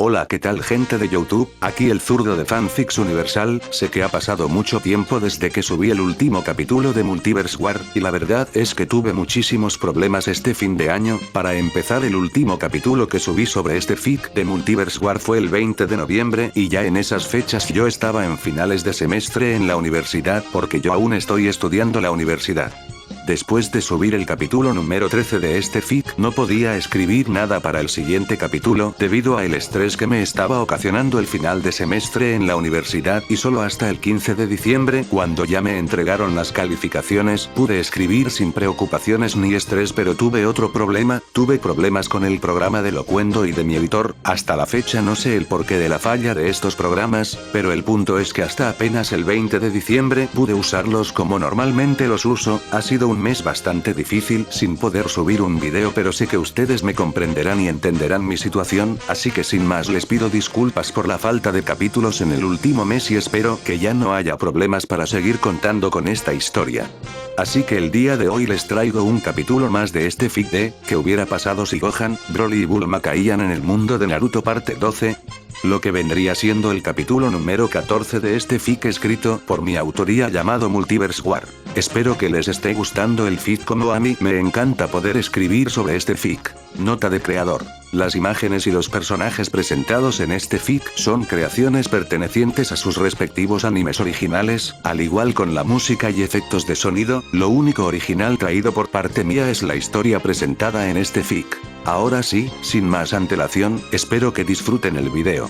Hola, ¿qué tal gente de YouTube? Aquí el zurdo de Fanfics Universal. Sé que ha pasado mucho tiempo desde que subí el último capítulo de Multiverse War, y la verdad es que tuve muchísimos problemas este fin de año. Para empezar, el último capítulo que subí sobre este fic de Multiverse War fue el 20 de noviembre, y ya en esas fechas yo estaba en finales de semestre en la universidad, porque yo aún estoy estudiando la universidad. Después de subir el capítulo número 13 de este fic, no podía escribir nada para el siguiente capítulo, debido al estrés que me estaba ocasionando el final de semestre en la universidad, y solo hasta el 15 de diciembre, cuando ya me entregaron las calificaciones, pude escribir sin preocupaciones ni estrés. Pero tuve otro problema, tuve problemas con el programa de Locuendo y de mi editor. Hasta la fecha no sé el porqué de la falla de estos programas, pero el punto es que hasta apenas el 20 de diciembre pude usarlos como normalmente los uso. Ha sido un mes bastante difícil sin poder subir un video, pero sé que ustedes me comprenderán y entenderán mi situación, así que sin más les pido disculpas por la falta de capítulos en el último mes y espero que ya no haya problemas para seguir contando con esta historia. Así que el día de hoy les traigo un capítulo más de este fic de ¿qué hubiera pasado si Gohan, Broly y Bulma caían en el mundo de Naruto parte 12? Lo que vendría siendo el capítulo número 14 de este fic escrito por mi autoría llamado Multiverse War. Espero que les esté gustando el fic como a mí me encanta poder escribir sobre este fic. Nota de creador. Las imágenes y los personajes presentados en este fic son creaciones pertenecientes a sus respectivos animes originales, al igual con la música y efectos de sonido. Lo único original traído por parte mía es la historia presentada en este fic. Ahora sí, sin más antelación, espero que disfruten el video.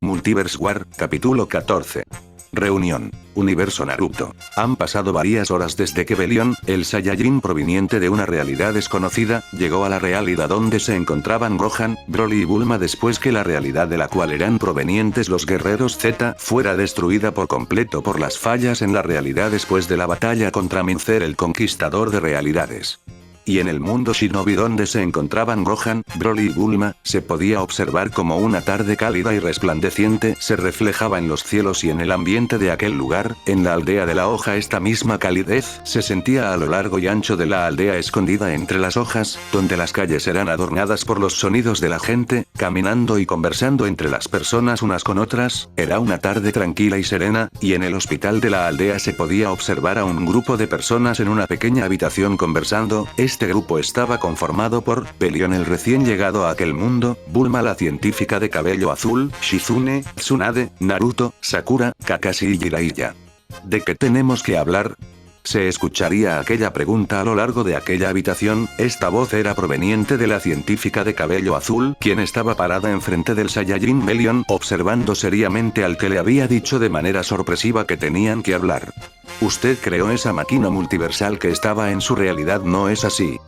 Multiverse War, capítulo 14. Reunión. Universo Naruto. Han pasado varias horas desde que Belión, el Saiyajin proveniente de una realidad desconocida, llegó a la realidad donde se encontraban Gohan, Broly y Bulma después que la realidad de la cual eran provenientes los guerreros Z fuera destruida por completo por las fallas en la realidad después de la batalla contra Mincer el conquistador de realidades. Y en el mundo Shinobi donde se encontraban Gohan, Broly y Bulma, se podía observar como una tarde cálida y resplandeciente se reflejaba en los cielos y en el ambiente de aquel lugar. En la aldea de la hoja esta misma calidez se sentía a lo largo y ancho de la aldea escondida entre las hojas, donde las calles eran adornadas por los sonidos de la gente, caminando y conversando entre las personas unas con otras. Era una tarde tranquila y serena, y en el hospital de la aldea se podía observar a un grupo de personas en una pequeña habitación conversando. Este grupo estaba conformado por Belión el recién llegado a aquel mundo, Bulma la científica de cabello azul, Shizune, Tsunade, Naruto, Sakura, Kakashi y Jiraiya. ¿De qué tenemos que hablar? Se escucharía aquella pregunta a lo largo de aquella habitación. Esta voz era proveniente de la científica de cabello azul, quien estaba parada enfrente del Saiyajin Belión, observando seriamente al que le había dicho de manera sorpresiva que tenían que hablar. ¿Usted creó esa máquina multiversal que estaba en su realidad, no es así?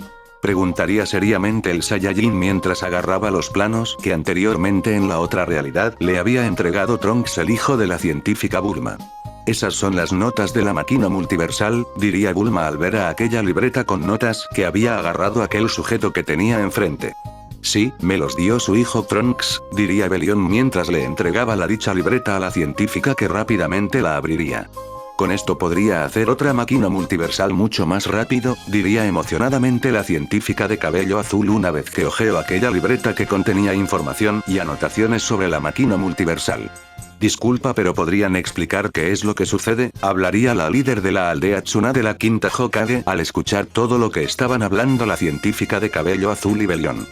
Preguntaría seriamente el Saiyajin mientras agarraba los planos que anteriormente en la otra realidad le había entregado Trunks el hijo de la científica Bulma. Esas son las notas de la máquina multiversal, diría Bulma al ver a aquella libreta con notas que había agarrado aquel sujeto que tenía enfrente. Sí, me los dio su hijo Trunks, diría Belión mientras le entregaba la dicha libreta a la científica que rápidamente la abriría. Con esto podría hacer otra máquina multiversal mucho más rápido, diría emocionadamente la científica de cabello azul una vez que hojeó aquella libreta que contenía información y anotaciones sobre la máquina multiversal. Disculpa, pero ¿podrían explicar qué es lo que sucede? Hablaría la líder de la aldea Tsunade, la quinta Hokage, al escuchar todo lo que estaban hablando la científica de cabello azul y Belión.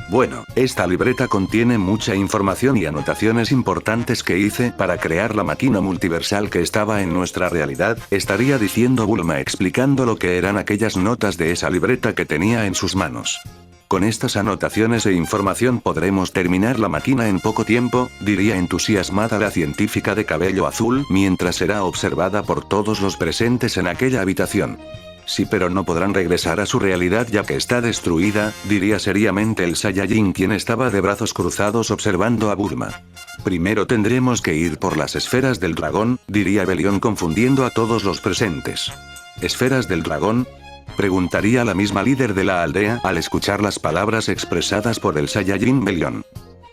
Bueno, esta libreta contiene mucha información y anotaciones importantes que hice para crear la máquina multiversal que estaba en nuestra realidad, estaría diciendo Bulma explicando lo que eran aquellas notas de esa libreta que tenía en sus manos. Con estas anotaciones e información podremos terminar la máquina en poco tiempo, diría entusiasmada la científica de cabello azul mientras era observada por todos los presentes en aquella habitación. Sí, pero no podrán regresar a su realidad ya que está destruida, diría seriamente el Saiyajin, quien estaba de brazos cruzados observando a Bulma. Primero tendremos que ir por las esferas del dragón, diría Belión confundiendo a todos los presentes. ¿Esferas del dragón?, preguntaría la misma líder de la aldea al escuchar las palabras expresadas por el Saiyajin Belión.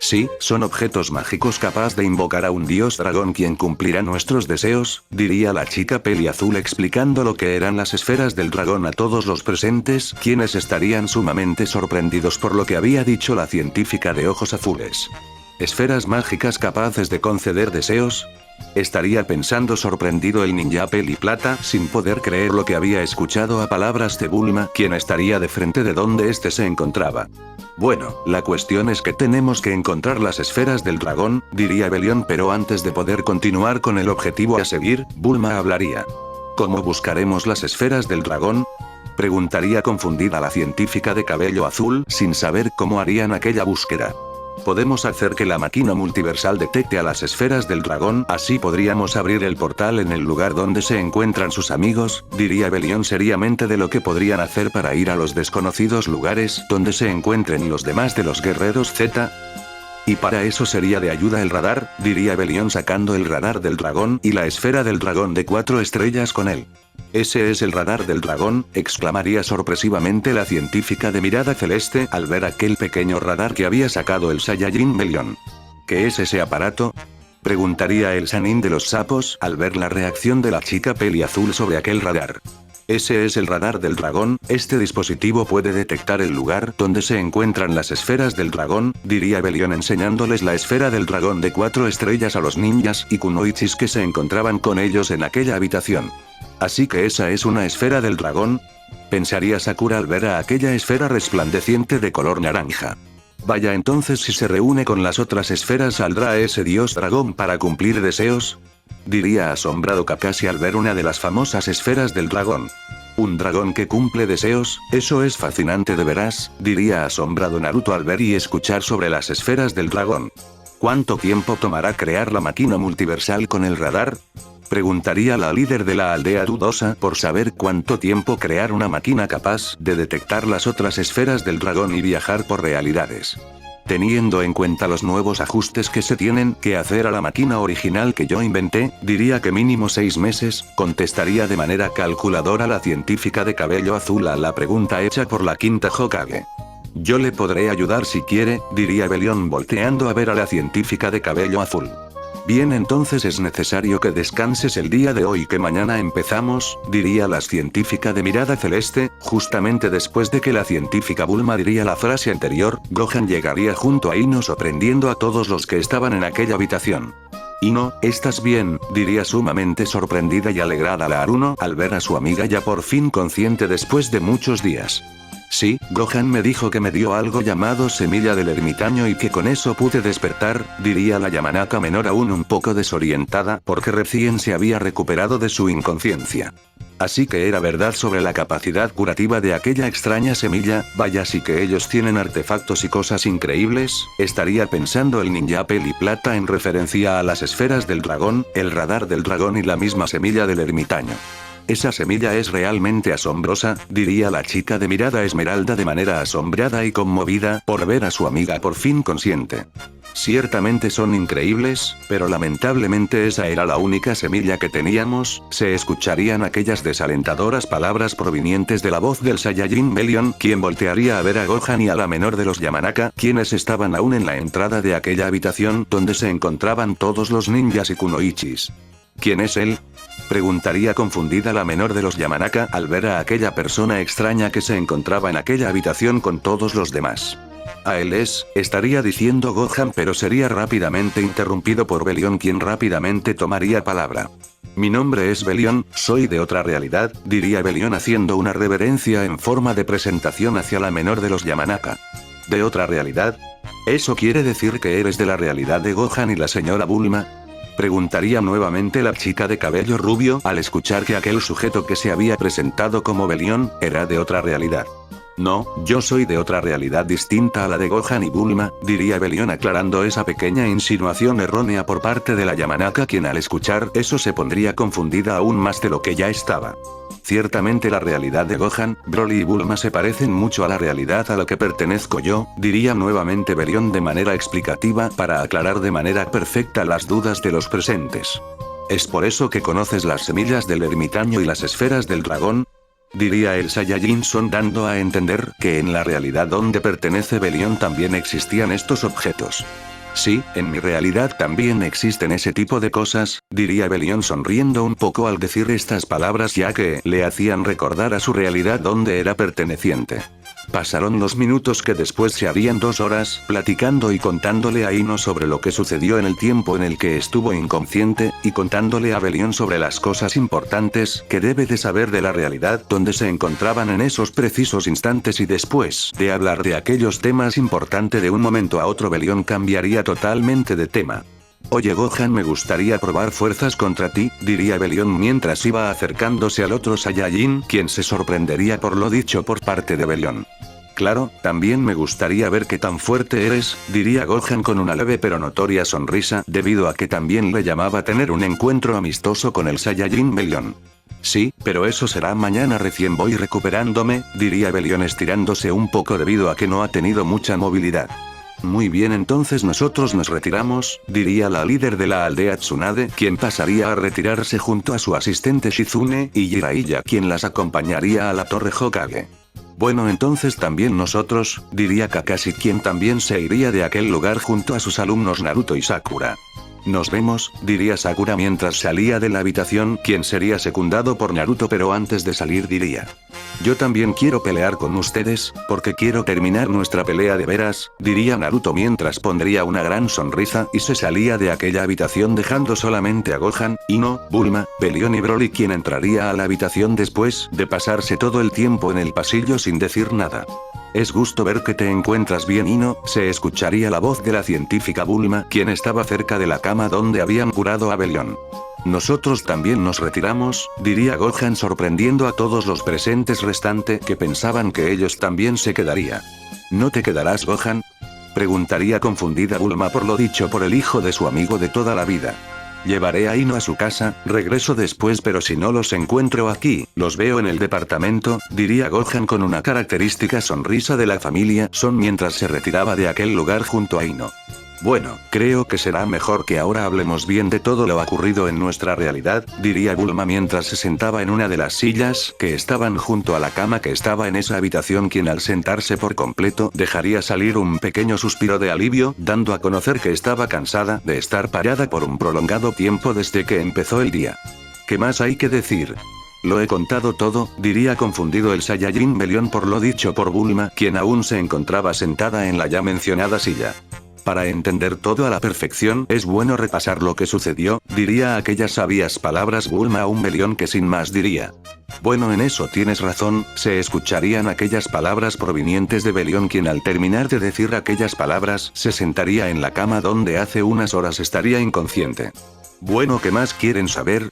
Sí, son objetos mágicos capaz de invocar a un dios dragón quien cumplirá nuestros deseos, diría la chica peli azul explicando lo que eran las esferas del dragón a todos los presentes, quienes estarían sumamente sorprendidos por lo que había dicho la científica de ojos azules. ¿Esferas mágicas capaces de conceder deseos? Estaría pensando sorprendido el ninja peli plata sin poder creer lo que había escuchado a palabras de Bulma, quien estaría de frente de donde éste se encontraba. Bueno, la cuestión es que tenemos que encontrar las esferas del dragón, diría Belión, pero antes de poder continuar con el objetivo a seguir, Bulma hablaría. ¿Cómo buscaremos las esferas del dragón?, preguntaría confundida la científica de cabello azul sin saber cómo harían aquella búsqueda. Podemos hacer que la máquina multiversal detecte a las esferas del dragón, así podríamos abrir el portal en el lugar donde se encuentran sus amigos, diría Belión seriamente de lo que podrían hacer para ir a los desconocidos lugares donde se encuentren los demás de los guerreros Z. Y para eso sería de ayuda el radar, diría Belión sacando el radar del dragón y la esfera del dragón de 4 estrellas con él. ¿Ese es el radar del dragón?, exclamaría sorpresivamente la científica de mirada celeste al ver aquel pequeño radar que había sacado el Saiyajin Belión. ¿Qué es ese aparato?, preguntaría el Sanin de los sapos al ver la reacción de la chica peli azul sobre aquel radar. Ese es el radar del dragón, este dispositivo puede detectar el lugar donde se encuentran las esferas del dragón, diría Belión enseñándoles la esfera del dragón de 4 estrellas a los ninjas y kunoichis que se encontraban con ellos en aquella habitación. ¿Así que esa es una esfera del dragón?, pensaría Sakura al ver a aquella esfera resplandeciente de color naranja. Vaya, entonces si se reúne con las otras esferas ¿saldrá ese dios dragón para cumplir deseos?, diría asombrado Kakashi al ver una de las famosas esferas del dragón. ¿Un dragón que cumple deseos? Eso es fascinante de veras, diría asombrado Naruto al ver y escuchar sobre las esferas del dragón. ¿Cuánto tiempo tomará crear la máquina multiversal con el radar?, preguntaría la líder de la aldea dudosa por saber cuánto tiempo crear una máquina capaz de detectar las otras esferas del dragón y viajar por realidades. Teniendo en cuenta los nuevos ajustes que se tienen que hacer a la máquina original que yo inventé, diría que mínimo 6 meses, contestaría de manera calculadora la científica de cabello azul a la pregunta hecha por la quinta Hokage. Yo le podré ayudar si quiere, diría Belión volteando a ver a la científica de cabello azul. Bien, entonces es necesario que descanses el día de hoy, que mañana empezamos, diría la científica de mirada celeste, justamente después de que la científica Bulma diría la frase anterior, Gohan llegaría junto a Ino sorprendiendo a todos los que estaban en aquella habitación. Ino, ¿estás bien?, diría sumamente sorprendida y alegrada la Aruno al ver a su amiga ya por fin consciente después de muchos días. Sí, Gohan me dijo que me dio algo llamado semilla del ermitaño y que con eso pude despertar, diría la Yamanaka menor aún un poco desorientada porque recién se había recuperado de su inconsciencia. Así que era verdad sobre la capacidad curativa de aquella extraña semilla, vaya sí que ellos tienen artefactos y cosas increíbles, estaría pensando el ninja peli plata en referencia a las esferas del dragón, el radar del dragón y la misma semilla del ermitaño. Esa semilla es realmente asombrosa, diría la chica de mirada esmeralda de manera asombrada y conmovida por ver a su amiga por fin consciente. Ciertamente son increíbles, pero lamentablemente esa era la única semilla que teníamos, se escucharían aquellas desalentadoras palabras provenientes de la voz del Saiyajin Belión, quien voltearía a ver a Gohan y a la menor de los Yamanaka, quienes estaban aún en la entrada de aquella habitación donde se encontraban todos los ninjas y kunoichis. ¿Quién es él?, preguntaría confundida la menor de los Yamanaka al ver a aquella persona extraña que se encontraba en aquella habitación con todos los demás. A él estaría diciendo Gohan, pero sería rápidamente interrumpido por Belión, quien rápidamente tomaría palabra. Mi nombre es Belión, soy de otra realidad, diría Belión haciendo una reverencia en forma de presentación hacia la menor de los Yamanaka. ¿De otra realidad? ¿Eso quiere decir que eres de la realidad de Gohan y la señora Bulma?, preguntaría nuevamente la chica de cabello rubio al escuchar que aquel sujeto que se había presentado como Belión era de otra realidad. No, yo soy de otra realidad distinta a la de Gohan y Bulma, diría Belión aclarando esa pequeña insinuación errónea por parte de la Yamanaka, quien al escuchar eso se pondría confundida aún más de lo que ya estaba. Ciertamente la realidad de Gohan, Broly y Bulma se parecen mucho a la realidad a la que pertenezco yo, diría nuevamente Belión de manera explicativa para aclarar de manera perfecta las dudas de los presentes. ¿Es por eso que conoces las semillas del ermitaño y las esferas del dragón? Diría el Saiyajin Son, dando a entender que en la realidad donde pertenece Belión también existían estos objetos. Sí, en mi realidad también existen ese tipo de cosas, diría Belión sonriendo un poco al decir estas palabras, ya que le hacían recordar a su realidad donde era perteneciente. Pasaron los minutos que después se harían 2 horas, platicando y contándole a Ino sobre lo que sucedió en el tiempo en el que estuvo inconsciente, y contándole a Belión sobre las cosas importantes que debe de saber de la realidad donde se encontraban en esos precisos instantes, y después de hablar de aquellos temas importantes de un momento a otro Belión cambiaría totalmente de tema. Oye Gohan, me gustaría probar fuerzas contra ti, diría Belión mientras iba acercándose al otro Saiyajin, quien se sorprendería por lo dicho por parte de Belión. Claro, también me gustaría ver qué tan fuerte eres, diría Gohan con una leve pero notoria sonrisa, debido a que también le llamaba tener un encuentro amistoso con el Saiyajin Belión. Sí, pero eso será mañana, recién voy recuperándome, diría Belión estirándose un poco debido a que no ha tenido mucha movilidad. Muy bien, entonces nosotros nos retiramos, diría la líder de la aldea Tsunade, quien pasaría a retirarse junto a su asistente Shizune y Jiraiya, quien las acompañaría a la torre Hokage. Bueno, entonces también nosotros, diría Kakashi, quien también se iría de aquel lugar junto a sus alumnos Naruto y Sakura. Nos vemos, diría Sakura mientras salía de la habitación, quien sería secundado por Naruto, pero antes de salir diría: yo también quiero pelear con ustedes, porque quiero terminar nuestra pelea de veras, diría Naruto mientras pondría una gran sonrisa y se salía de aquella habitación dejando solamente a Gohan, Ino, Bulma, Belión y Broly, quien entraría a la habitación después de pasarse todo el tiempo en el pasillo sin decir nada. Es gusto ver que te encuentras bien, Ino, se escucharía la voz de la científica Bulma, quien estaba cerca de la cama donde habían curado a Belión. Nosotros también nos retiramos, diría Gohan sorprendiendo a todos los presentes restante que pensaban que ellos también se quedaría. ¿No te quedarás, Gohan?, preguntaría confundida Bulma por lo dicho por el hijo de su amigo de toda la vida. Llevaré a Ino a su casa, regreso después, pero si no los encuentro aquí, los veo en el departamento, diría Gohan con una característica sonrisa de la familia Son mientras se retiraba de aquel lugar junto a Ino. Bueno, creo que será mejor que ahora hablemos bien de todo lo ocurrido en nuestra realidad, diría Bulma mientras se sentaba en una de las sillas que estaban junto a la cama que estaba en esa habitación, quien al sentarse por completo dejaría salir un pequeño suspiro de alivio, dando a conocer que estaba cansada de estar parada por un prolongado tiempo desde que empezó el día. ¿Qué más hay que decir? Lo he contado todo, diría confundido el Saiyajin Belión por lo dicho por Bulma, quien aún se encontraba sentada en la ya mencionada silla. Para entender todo a la perfección es bueno repasar lo que sucedió, diría aquellas sabias palabras Bulma a un Belión, que sin más diría: bueno, en eso tienes razón. Se escucharían aquellas palabras provenientes de Belión, quien al terminar de decir aquellas palabras se sentaría en la cama donde hace unas horas estaría inconsciente. Bueno, ¿qué más quieren saber?,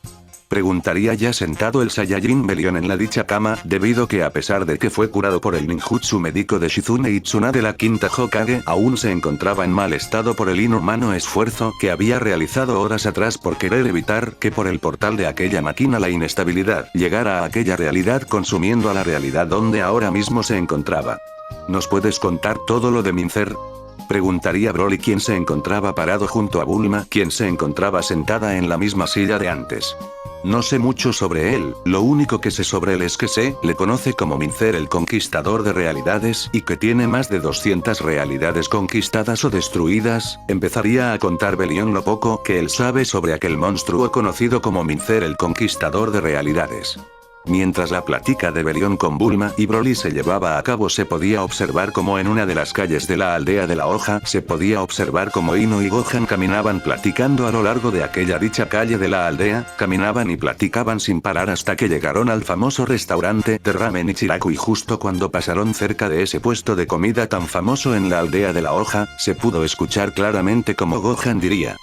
preguntaría ya sentado el Saiyajin Belión en la dicha cama, debido que a pesar de que fue curado por el ninjutsu médico de Shizune y Tsunade, la quinta Hokage aún se encontraba en mal estado por el inhumano esfuerzo que había realizado horas atrás por querer evitar que por el portal de aquella máquina la inestabilidad llegara a aquella realidad, consumiendo a la realidad donde ahora mismo se encontraba. ¿Nos puedes contar todo lo de Mincer?, preguntaría Broly, quien se encontraba parado junto a Bulma, quien se encontraba sentada en la misma silla de antes. No sé mucho sobre él, lo único que sé sobre él es que se le conoce como Mincer el Conquistador de Realidades y que tiene más de 200 realidades conquistadas o destruidas, empezaría a contar Belión lo poco que él sabe sobre aquel monstruo conocido como Mincer el Conquistador de Realidades. Mientras la plática de Belión con Bulma y Broly se llevaba a cabo, se podía observar como en una de las calles de la aldea de la hoja se podía observar como Ino y Gohan caminaban platicando a lo largo de aquella dicha calle de la aldea, caminaban y platicaban sin parar hasta que llegaron al famoso restaurante de ramen Ichiraku, y justo cuando pasaron cerca de ese puesto de comida tan famoso en la aldea de la hoja, se pudo escuchar claramente como Gohan diría: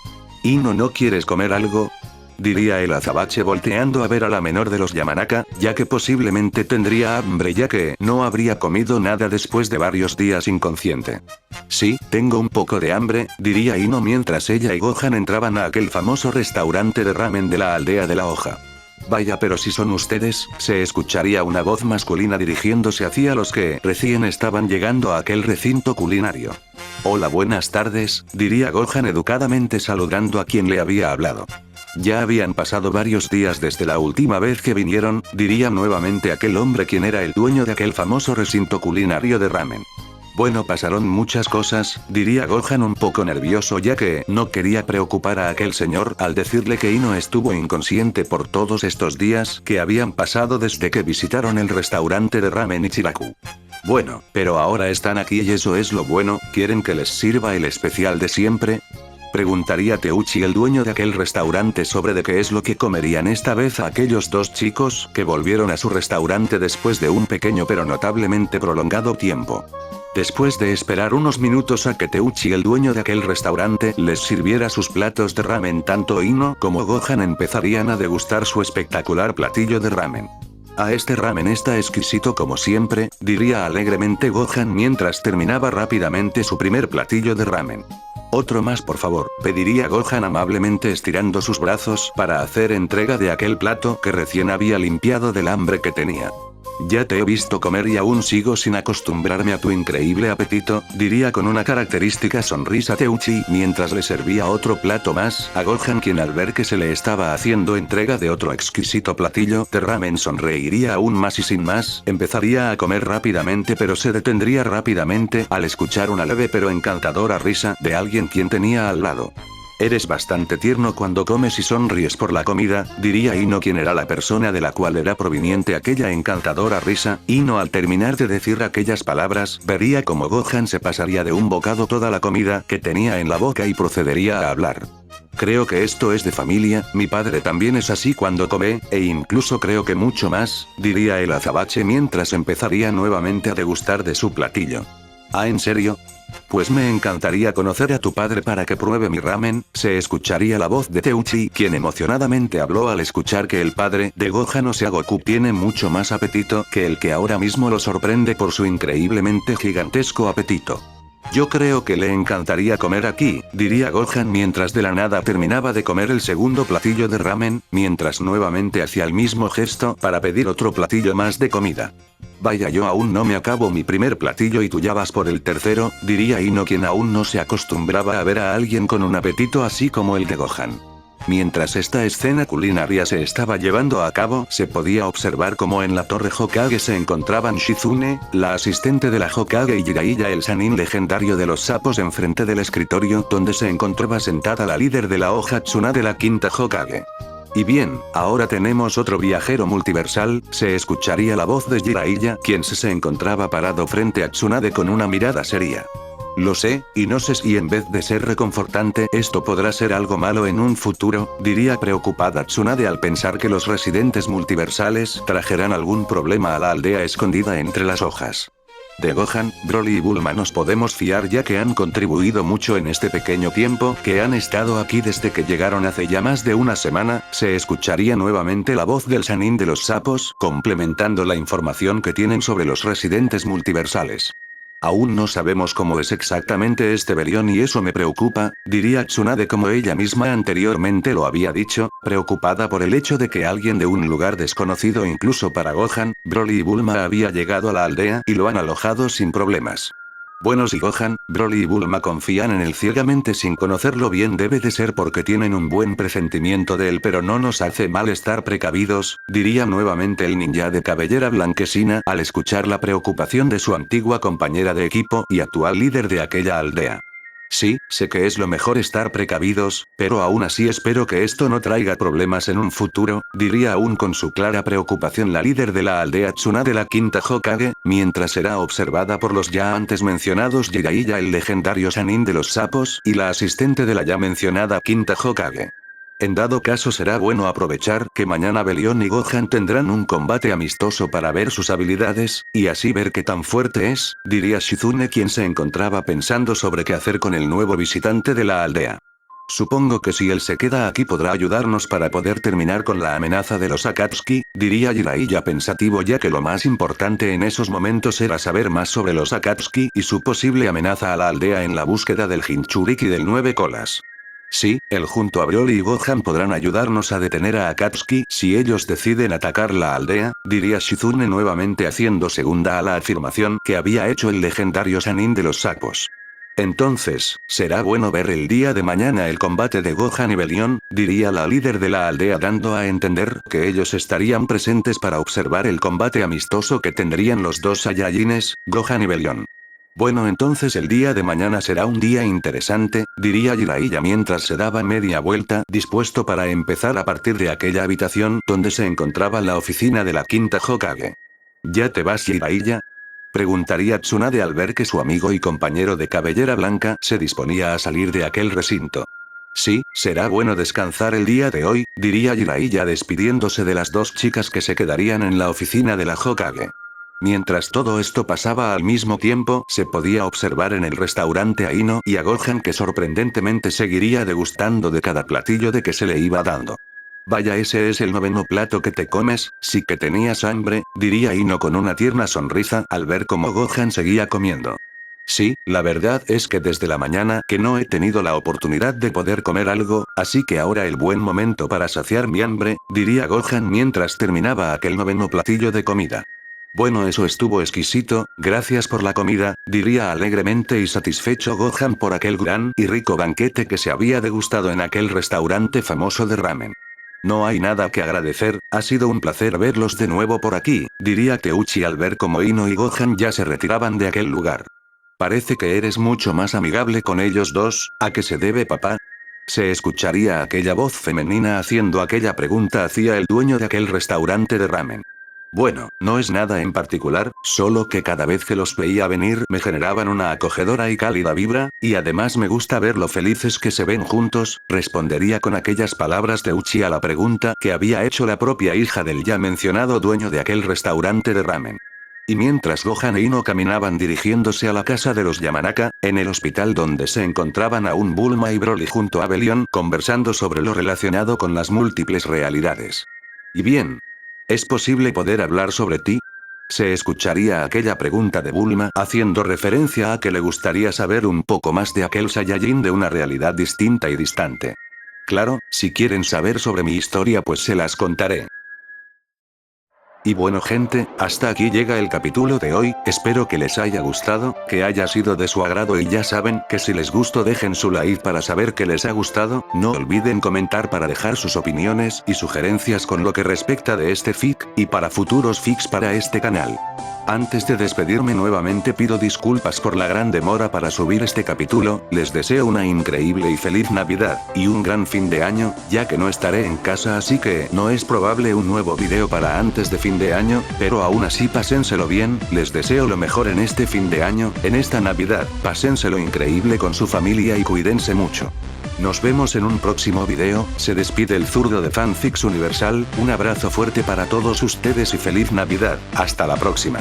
Ino, ¿no quieres comer algo?, diría el azabache volteando a ver a la menor de los Yamanaka, ya que posiblemente tendría hambre ya que no habría comido nada después de varios días inconsciente. Sí, tengo un poco de hambre, diría Ino mientras ella y Gohan entraban a aquel famoso restaurante de ramen de la aldea de la hoja. Vaya, pero si son ustedes, se escucharía una voz masculina dirigiéndose hacia los que recién estaban llegando a aquel recinto culinario. Hola, buenas tardes, diría Gohan educadamente saludando a quien le había hablado. Ya habían pasado varios días desde la última vez que vinieron, diría nuevamente aquel hombre quien era el dueño de aquel famoso recinto culinario de ramen. Bueno, pasaron muchas cosas, diría Gohan un poco nervioso ya que no quería preocupar a aquel señor al decirle que Ino estuvo inconsciente por todos estos días que habían pasado desde que visitaron el restaurante de ramen Ichiraku. Bueno, pero ahora están aquí y eso es lo bueno, ¿quieren que les sirva el especial de siempre? Preguntaría Teuchi el dueño de aquel restaurante sobre de qué es lo que comerían esta vez a aquellos dos chicos que volvieron a su restaurante después de un pequeño pero notablemente prolongado tiempo. Después de esperar unos minutos a que Teuchi el dueño de aquel restaurante les sirviera sus platos de ramen, tanto Ino como Gohan empezarían a degustar su espectacular platillo de ramen. Este ramen está exquisito como siempre, diría alegremente Gohan mientras terminaba rápidamente su primer platillo de ramen. Otro más por favor, pediría Gohan amablemente estirando sus brazos para hacer entrega de aquel plato que recién había limpiado del hambre que tenía. Ya te he visto comer y aún sigo sin acostumbrarme a tu increíble apetito, diría con una característica sonrisa Teuchi mientras le servía otro plato más a Gohan, quien al ver que se le estaba haciendo entrega de otro exquisito platillo de ramen sonreiría aún más y sin más, empezaría a comer rápidamente pero se detendría rápidamente al escuchar una leve pero encantadora risa de alguien quien tenía al lado. Eres bastante tierno cuando comes y sonríes por la comida, diría Ino quien era la persona de la cual era proveniente aquella encantadora risa. Ino al terminar de decir aquellas palabras, vería como Gohan se pasaría de un bocado toda la comida que tenía en la boca y procedería a hablar. Creo que esto es de familia, mi padre también es así cuando come, e incluso creo que mucho más, diría el azabache mientras empezaría nuevamente a degustar de su platillo. ¿En serio? Pues me encantaría conocer a tu padre para que pruebe mi ramen, se escucharía la voz de Teuchi, quien emocionadamente habló al escuchar que el padre de Gohan, o sea Goku, tiene mucho más apetito que el que ahora mismo lo sorprende por su increíblemente gigantesco apetito. Yo creo que le encantaría comer aquí, diría Gohan mientras de la nada terminaba de comer el segundo platillo de ramen, mientras nuevamente hacía el mismo gesto para pedir otro platillo más de comida. Vaya, yo aún no me acabo mi primer platillo y tú ya vas por el tercero, diría Ino quien aún no se acostumbraba a ver a alguien con un apetito así como el de Gohan. Mientras esta escena culinaria se estaba llevando a cabo, se podía observar cómo en la torre Hokage se encontraban Shizune, la asistente de la Hokage, y Jiraiya el Sannin legendario de los sapos enfrente del escritorio donde se encontraba sentada la líder de la hoja Tsuna de la quinta Hokage. Y bien, ahora tenemos otro viajero multiversal, se escucharía la voz de Jiraiya, quien se encontraba parado frente a Tsunade con una mirada seria. Lo sé, y no sé si en vez de ser reconfortante esto podrá ser algo malo en un futuro, diría preocupada Tsunade al pensar que los residentes multiversales trajerán algún problema a la aldea escondida entre las hojas. De Gohan, Broly y Bulma nos podemos fiar ya que han contribuido mucho en este pequeño tiempo que han estado aquí desde que llegaron hace ya más de una semana, se escucharía nuevamente la voz del Sannin de los sapos, complementando la información que tienen sobre los residentes multiversales. Aún no sabemos cómo es exactamente este Belión y eso me preocupa, diría Tsunade como ella misma anteriormente lo había dicho, preocupada por el hecho de que alguien de un lugar desconocido incluso para Gohan, Broly y Bulma había llegado a la aldea y lo han alojado sin problemas. Bueno, si Gohan, Broly y Bulma confían en él ciegamente sin conocerlo bien debe de ser porque tienen un buen presentimiento de él, pero no nos hace mal estar precavidos, diría nuevamente el ninja de cabellera blanquecina al escuchar la preocupación de su antigua compañera de equipo y actual líder de aquella aldea. Sí, sé que es lo mejor estar precavidos, pero aún así espero que esto no traiga problemas en un futuro, diría aún con su clara preocupación la líder de la aldea Tsuna de la quinta Hokage, mientras será observada por los ya antes mencionados Jiraiya el legendario Sannin de los sapos y la asistente de la ya mencionada quinta Hokage. En dado caso será bueno aprovechar que mañana Belión y Gohan tendrán un combate amistoso para ver sus habilidades, y así ver qué tan fuerte es, diría Shizune quien se encontraba pensando sobre qué hacer con el nuevo visitante de la aldea. Supongo que si él se queda aquí podrá ayudarnos para poder terminar con la amenaza de los Akatsuki, diría Jiraiya pensativo, ya que lo más importante en esos momentos era saber más sobre los Akatsuki y su posible amenaza a la aldea en la búsqueda del Jinchuriki del 9 colas. Sí, él junto a Broly y Gohan podrán ayudarnos a detener a Akatsuki si ellos deciden atacar la aldea, diría Shizune nuevamente haciendo segunda a la afirmación que había hecho el legendario Sannin de los sapos. Entonces, será bueno ver el día de mañana el combate de Gohan y Belión, diría la líder de la aldea dando a entender que ellos estarían presentes para observar el combate amistoso que tendrían los dos Saiyajines, Gohan y Belión. Bueno, entonces el día de mañana será un día interesante, diría Jiraiya mientras se daba media vuelta, dispuesto para empezar a partir de aquella habitación donde se encontraba la oficina de la quinta Hokage. ¿Ya te vas, Jiraiya?, preguntaría Tsunade al ver que su amigo y compañero de cabellera blanca se disponía a salir de aquel recinto. Sí, será bueno descansar el día de hoy, diría Jiraiya despidiéndose de las dos chicas que se quedarían en la oficina de la Hokage. Mientras todo esto pasaba al mismo tiempo, se podía observar en el restaurante a Ino y a Gohan que sorprendentemente seguiría degustando de cada platillo de que se le iba dando. Vaya, ese es el 9º plato que te comes, sí que tenías hambre, diría Ino con una tierna sonrisa al ver cómo Gohan seguía comiendo. Sí, la verdad es que desde la mañana que no he tenido la oportunidad de poder comer algo, así que ahora el buen momento para saciar mi hambre, diría Gohan mientras terminaba aquel 9º platillo de comida. Bueno, eso estuvo exquisito, gracias por la comida, diría alegremente y satisfecho Gohan por aquel gran y rico banquete que se había degustado en aquel restaurante famoso de ramen. No hay nada que agradecer, ha sido un placer verlos de nuevo por aquí, diría Teuchi al ver cómo Ino y Gohan ya se retiraban de aquel lugar. Parece que eres mucho más amigable con ellos dos, ¿a qué se debe, papá? Se escucharía aquella voz femenina haciendo aquella pregunta hacia el dueño de aquel restaurante de ramen. Bueno, no es nada en particular, solo que cada vez que los veía venir me generaban una acogedora y cálida vibra, y además me gusta ver lo felices que se ven juntos, respondería con aquellas palabras Teuchi a la pregunta que había hecho la propia hija del ya mencionado dueño de aquel restaurante de ramen. Y mientras Gohan e Ino caminaban dirigiéndose a la casa de los Yamanaka, en el hospital donde se encontraban aún Bulma y Broly junto a Belión conversando sobre lo relacionado con las múltiples realidades. Y bien, ¿es posible poder hablar sobre ti? Se escucharía aquella pregunta de Bulma haciendo referencia a que le gustaría saber un poco más de aquel Saiyajin de una realidad distinta y distante. Claro, si quieren saber sobre mi historia pues se las contaré. Y bueno gente, hasta aquí llega el capítulo de hoy, espero que les haya gustado, que haya sido de su agrado y ya saben que si les gustó dejen su like para saber que les ha gustado, no olviden comentar para dejar sus opiniones y sugerencias con lo que respecta de este fic, y para futuros fics para este canal. Antes de despedirme nuevamente pido disculpas por la gran demora para subir este capítulo, les deseo una increíble y feliz Navidad, y un gran fin de año, ya que no estaré en casa así que no es probable un nuevo video para antes de fin de año, pero aún así pásenselo bien, les deseo lo mejor en este fin de año, en esta Navidad, pásenselo increíble con su familia y cuídense mucho. Nos vemos en un próximo video, se despide el zurdo de Fanfics Universal, un abrazo fuerte para todos ustedes y feliz Navidad, hasta la próxima.